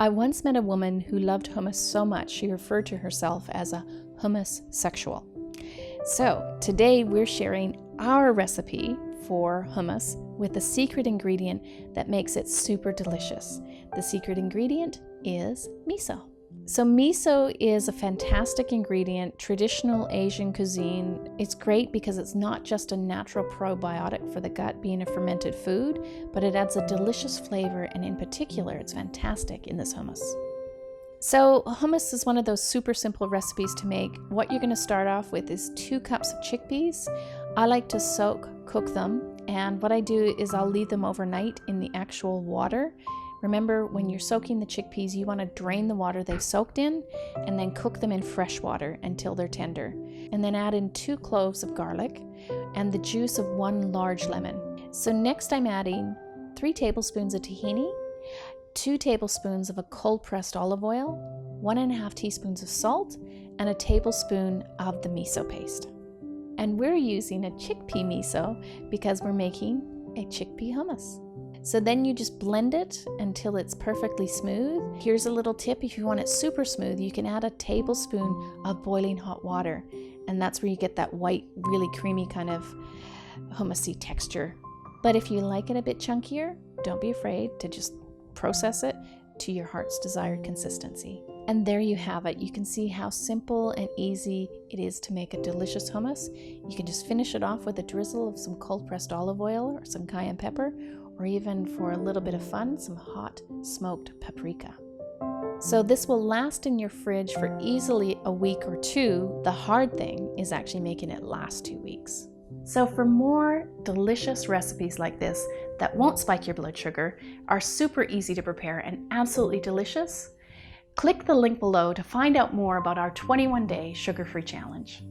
I once met a woman who loved hummus so much she referred to herself as a hummus sexual. So today we're sharing our recipe for hummus with the secret ingredient that makes it super delicious. The secret ingredient is miso. So miso is a fantastic ingredient, traditional Asian cuisine. It's great because it's not just a natural probiotic for the gut, being a fermented food, but it adds a delicious flavor, and in particular, it's fantastic in this hummus. So hummus is one of those super simple recipes to make. What you're going to start off with is 2 cups of chickpeas. I like to cook them, and what I do is I'll leave them overnight in the actual water. Remember, when you're soaking the chickpeas, you want to drain the water they've soaked in and then cook them in fresh water until they're tender. And then add in 2 cloves of garlic and the juice of 1 large lemon. So next I'm adding 3 tablespoons of tahini, 2 tablespoons of a cold-pressed olive oil, 1.5 teaspoons of salt, and a tablespoon of the miso paste. And we're using a chickpea miso because we're making a chickpea hummus. So then you just blend it until it's perfectly smooth. Here's a little tip: if you want it super smooth, you can add a tablespoon of boiling hot water, and that's where you get that white, really creamy kind of hummusy texture. But if you like it a bit chunkier, don't be afraid to just process it to your heart's desired consistency. And there you have it. You can see how simple and easy it is to make a delicious hummus. You can just finish it off with a drizzle of some cold-pressed olive oil or some cayenne pepper, or even for a little bit of fun, some hot smoked paprika. So this will last in your fridge for easily a week or 2. The hard thing is actually making it last 2 weeks. So for more delicious recipes like this that won't spike your blood sugar, are super easy to prepare and absolutely delicious, click the link below to find out more about our 21-day sugar-free challenge.